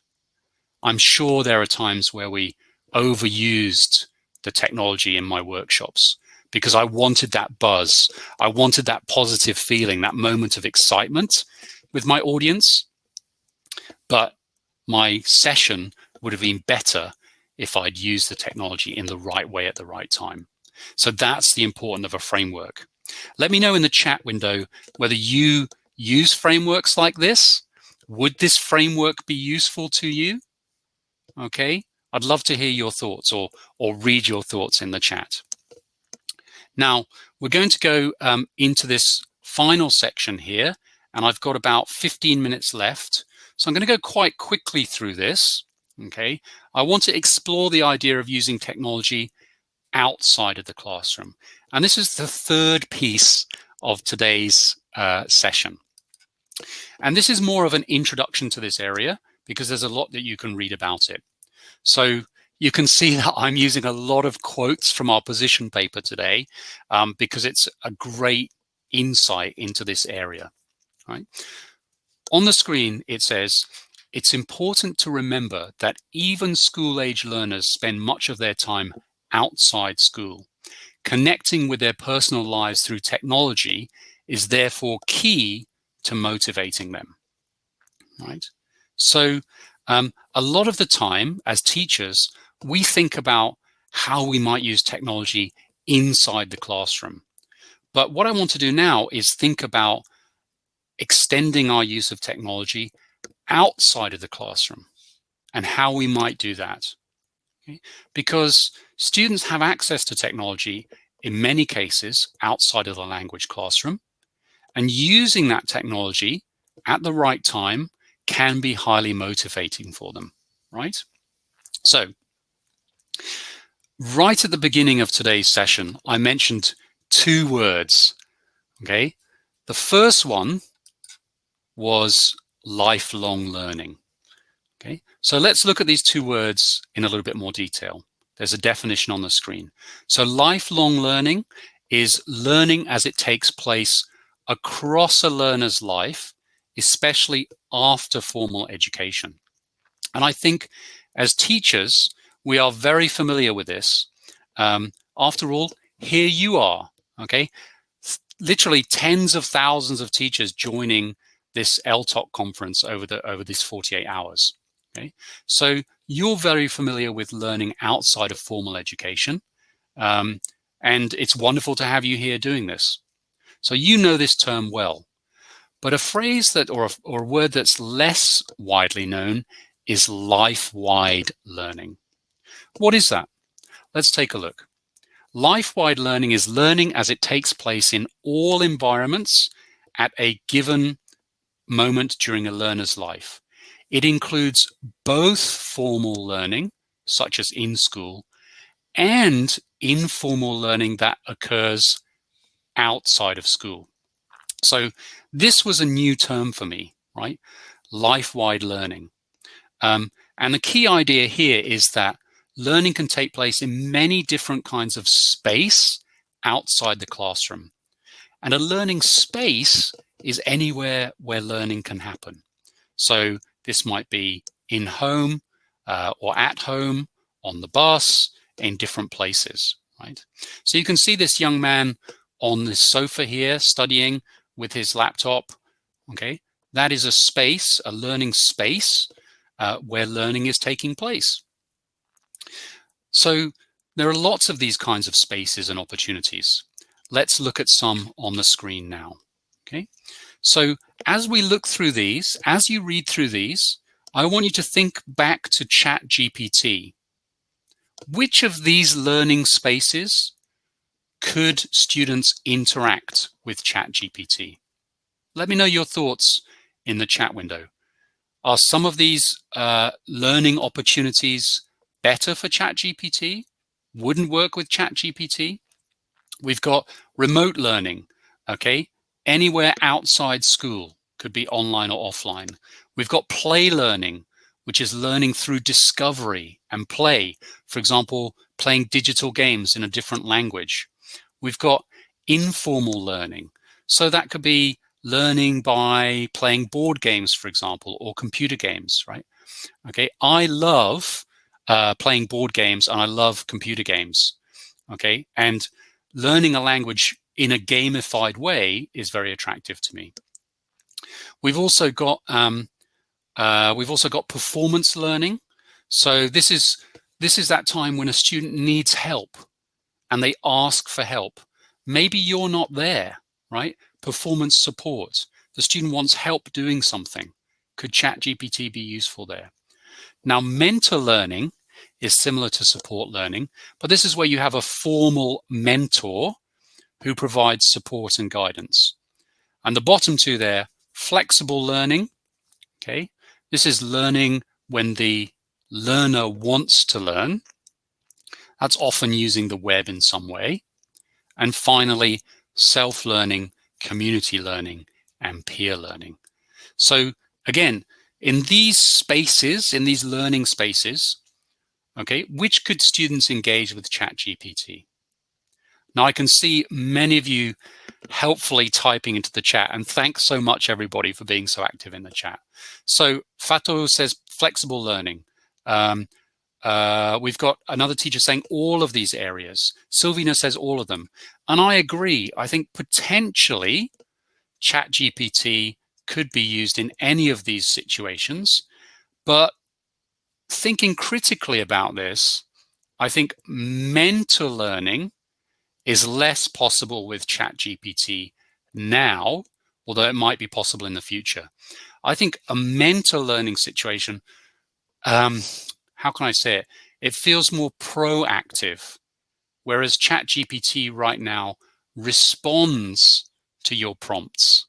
I'm sure there are times where we overused the technology in my workshops because I wanted that buzz. I wanted that positive feeling, that moment of excitement with my audience. But my session would have been better if I'd used the technology in the right way at the right time. So that's the importance of a framework. Let me know in the chat window whether you use frameworks like this. Would this framework be useful to you? Okay, I'd love to hear your thoughts or read your thoughts in the chat. Now, we're going to go into this final section here, and I've got about 15 minutes left. So I'm going to go quite quickly through this. Okay, I want to explore the idea of using technology outside of the classroom. And this is the 3rd piece of today's session. And this is more of an introduction to this area because there's a lot that you can read about it. So you can see that I'm using a lot of quotes from our position paper today because it's a great insight into this area. Right? On the screen, it says, it's important to remember that even school-age learners spend much of their time outside school. Connecting with their personal lives through technology is therefore key to motivating them, right? So a lot of the time as teachers, we think about how we might use technology inside the classroom. But what I want to do now is think about extending our use of technology outside of the classroom and how we might do that. Okay? Because students have access to technology in many cases outside of the language classroom, and using that technology at the right time can be highly motivating for them, right? So, right at the beginning of today's session, I mentioned 2 words, okay? The first one was lifelong learning, okay? So let's look at these 2 words in a little bit more detail. There's a definition on the screen. So lifelong learning is learning as it takes place across a learner's life, especially after formal education. And I think as teachers, we are very familiar with this. After all, here you are, okay? Literally tens of thousands of teachers joining this ELTOC conference over these 48 hours. Okay, so you're very familiar with learning outside of formal education, and it's wonderful to have you here doing this. So you know this term well, but a phrase that or a word that's less widely known is life-wide learning. What is that? Let's take a look. Life-wide learning is learning as it takes place in all environments at a given moment during a learner's life. It includes both formal learning, such as in school, and informal learning that occurs outside of school. So this was a new term for me, right? Life-wide learning. And the key idea here is that learning can take place in many different kinds of space outside the classroom. And a learning space is anywhere where learning can happen. So this might be in home or at home, on the bus, in different places, right? So you can see this young man on this sofa here studying with his laptop, okay? That is a space, a learning space where learning is taking place. So there are lots of these kinds of spaces and opportunities. Let's look at some on the screen now, okay? So as we look through these, as you read through these, I want you to think back to Chat GPT. Which of these learning spaces could students interact with Chat GPT? Let me know your thoughts in the chat window. Are some of these learning opportunities better for Chat GPT? Wouldn't work with Chat GPT? We've got remote learning, okay? Anywhere outside school, could be online or offline. We've got play learning, which is learning through discovery and play. For example, playing digital games in a different language. We've got informal learning. So that could be learning by playing board games, for example, or computer games, right? Okay, I love playing board games and I love computer games, okay? And learning a language in a gamified way is very attractive to me. We've also got performance learning. So this is that time when a student needs help and they ask for help. Maybe you're not there, right? Performance support. The student wants help doing something. Could ChatGPT be useful there? Now, mentor learning is similar to support learning, but this is where you have a formal mentor who provides support and guidance. And the bottom two there, flexible learning, okay? This is learning when the learner wants to learn. That's often using the web in some way. And finally, self-learning, community learning, and peer learning. So again, in these spaces, in these learning spaces, okay, which could students engage with ChatGPT? Now I can see many of you helpfully typing into the chat, and thanks so much everybody for being so active in the chat. So Fato says flexible learning. We've got another teacher saying all of these areas. Sylvina says all of them. And I agree. I think potentially ChatGPT could be used in any of these situations. But thinking critically about this, I think mentor learning is less possible with ChatGPT now, although it might be possible in the future. I think a mentor learning situation, how can I say it? It feels more proactive, whereas ChatGPT right now responds to your prompts,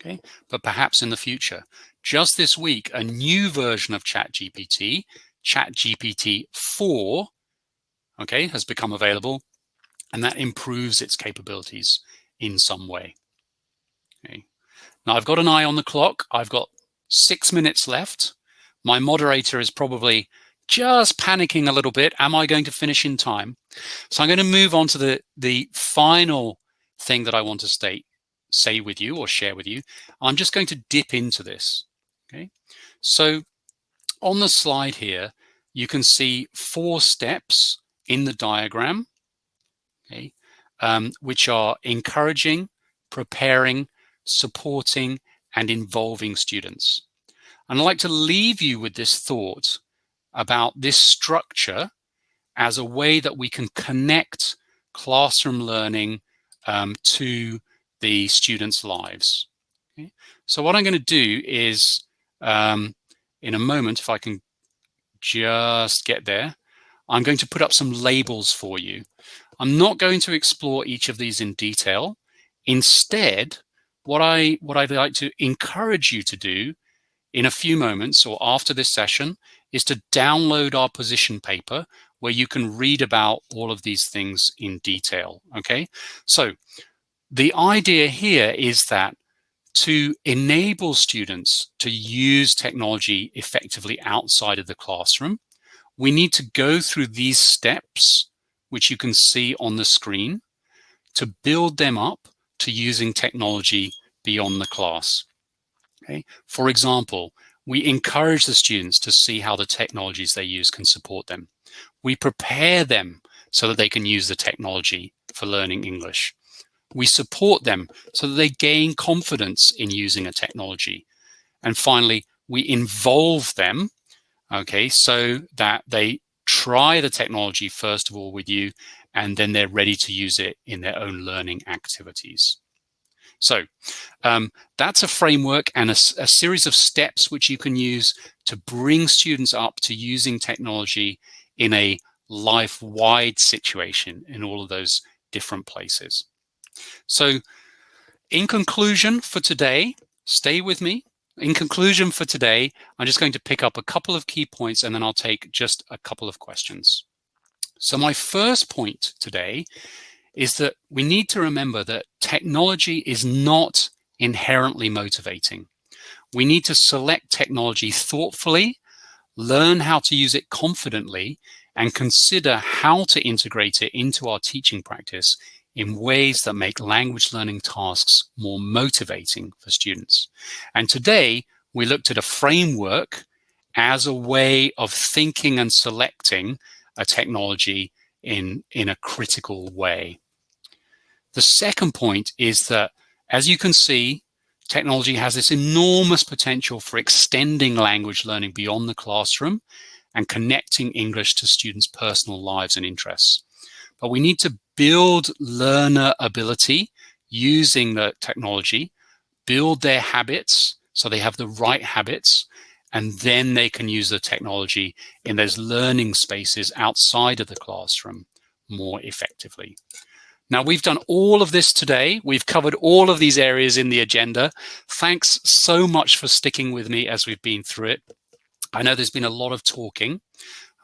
okay? But perhaps in the future. Just this week, a new version of ChatGPT, ChatGPT 4, okay, has become available, and that improves its capabilities in some way. Okay. Now I've got an eye on the clock. I've got 6 minutes left. My moderator is probably just panicking a little bit. Am I going to finish in time? So I'm going to move on to the final thing that I want to state. say with you or share with you. I'm just going to dip into this. Okay, so on the slide here, you can see 4 steps in the diagram, okay, which are encouraging, preparing, supporting, and involving students. And I'd like to leave you with this thought about this structure as a way that we can connect classroom learning to the students' lives. Okay? So what I'm going to do is, in a moment, if I can just get there, I'm going to put up some labels for you. I'm not going to explore each of these in detail. Instead, what I'd like to encourage you to do in a few moments or after this session is to download our position paper where you can read about all of these things in detail, okay? So the idea here is that to enable students to use technology effectively outside of the classroom, we need to go through these steps, which you can see on the screen, to build them up to using technology beyond the class. Okay? For example, we encourage the students to see how the technologies they use can support them. We prepare them so that they can use the technology for learning English. We support them so that they gain confidence in using a technology. And finally, we involve them, okay, so that they try the technology first of all with you, and then they're ready to use it in their own learning activities. So that's a framework and a series of steps which you can use to bring students up to using technology in a life-wide situation in all of those different places. So in conclusion for today, stay with me. In conclusion for today, I'm just going to pick up a couple of key points and then I'll take just a couple of questions. So my first point today is that we need to remember that technology is not inherently motivating. We need to select technology thoughtfully, learn how to use it confidently, and consider how to integrate it into our teaching practice in ways that make language learning tasks more motivating for students. And today, we looked at a framework as a way of thinking and selecting a technology in a critical way. The second point is that, as you can see, technology has this enormous potential for extending language learning beyond the classroom and connecting English to students' personal lives and interests. But we need to build learner ability using the technology, build their habits so they have the right habits, and then they can use the technology in those learning spaces outside of the classroom more effectively. Now, we've done all of this today. We've covered all of these areas in the agenda. Thanks so much for sticking with me as we've been through it. I know there's been a lot of talking,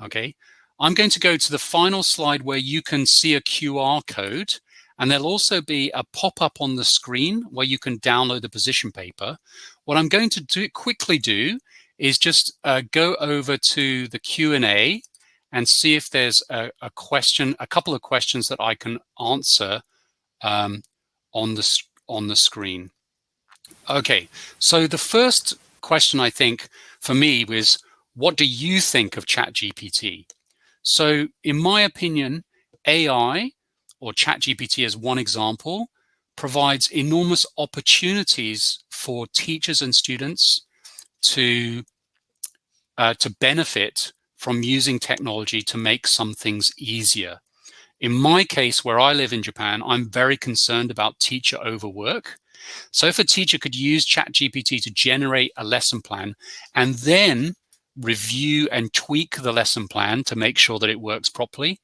okay? I'm going to go to the final slide where you can see a QR code, and there'll also be a pop-up on the screen where you can download the position paper. What I'm going to quickly do is just go over to the Q&A and see if there's a couple of questions that I can answer on the screen. Okay, so the first question I think for me was, what do you think of Chat GPT? So in my opinion, AI, or Chat GPT as one example, provides enormous opportunities for teachers and students to benefit from using technology to make some things easier. In my case, where I live in Japan, I'm very concerned about teacher overwork. So if a teacher could use Chat GPT to generate a lesson plan and then review and tweak the lesson plan to make sure that it works properly,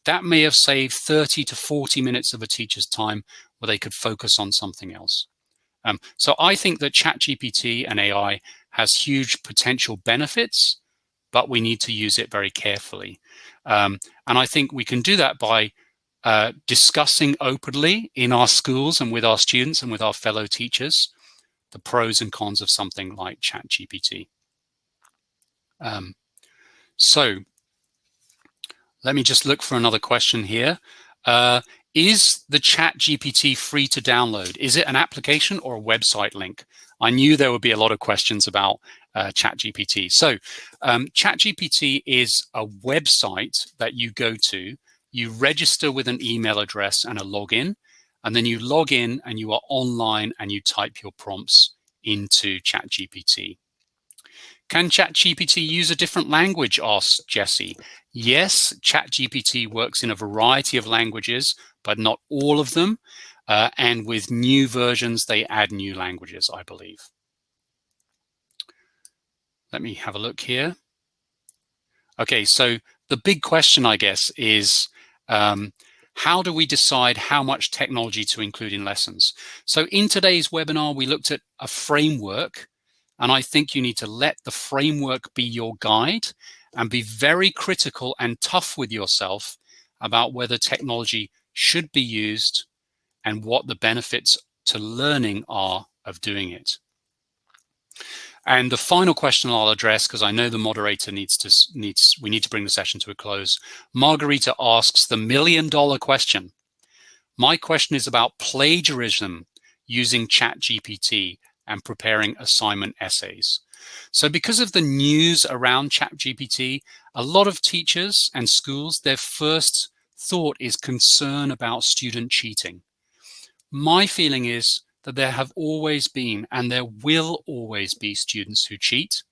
that may have saved 30 to 40 minutes of a teacher's time where they could focus on something else. So I think that Chat GPT and AI has huge potential benefits, but we need to use it very carefully. And I think we can do that by discussing openly in our schools and with our students and with our fellow teachers the pros and cons of something like Chat GPT. So let me just look for another question here. Is the Chat GPT free to download? Is it an application or a website link? I knew there would be a lot of questions about Chat GPT. So Chat GPT is a website that you go to. You register with an email address and a login, and then you log in and you are online and you type your prompts into Chat GPT. Can ChatGPT use a different language? Asked Jesse. Yes, ChatGPT works in a variety of languages, but not all of them. And with new versions, they add new languages, I believe. Let me have a look here. Okay, so the big question, I guess, is how do we decide how much technology to include in lessons? So in today's webinar, we looked at a framework. And I think you need to let the framework be your guide and be very critical and tough with yourself about whether technology should be used and what the benefits to learning are of doing it. And the final question I'll address, because I know the moderator we need to bring the session to a close. Margarita asks the $1 million question. My question is about plagiarism using ChatGPT and preparing assignment essays. So because of the news around ChatGPT, a lot of teachers and schools, their first thought is concern about student cheating. My feeling is that there have always been, and there will always be, students who cheat,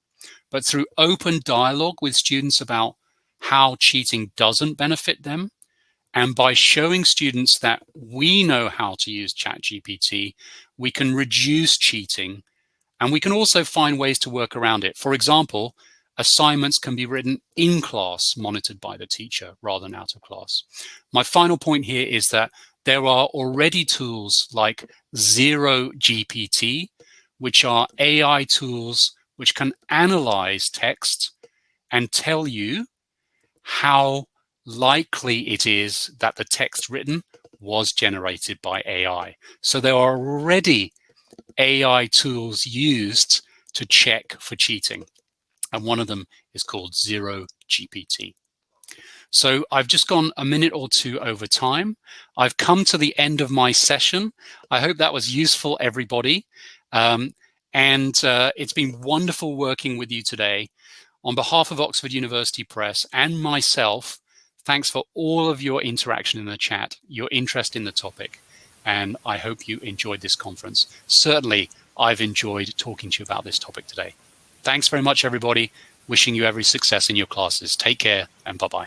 but through open dialogue with students about how cheating doesn't benefit them, and by showing students that we know how to use ChatGPT, we can reduce cheating, and we can also find ways to work around it. For example, assignments can be written in class, monitored by the teacher, rather than out of class. My final point here is that there are already tools like Zero GPT, which are AI tools which can analyze text and tell you how likely it is that the text written was generated by AI. So there are already AI tools used to check for cheating. And one of them is called Zero GPT. So I've just gone a minute or two over time. I've come to the end of my session. I hope that was useful, everybody. It's been wonderful working with you today. On behalf of Oxford University Press and myself, thanks for all of your interaction in the chat, your interest in the topic, and I hope you enjoyed this conference. Certainly, I've enjoyed talking to you about this topic today. Thanks very much, everybody. Wishing you every success in your classes. Take care, and bye-bye.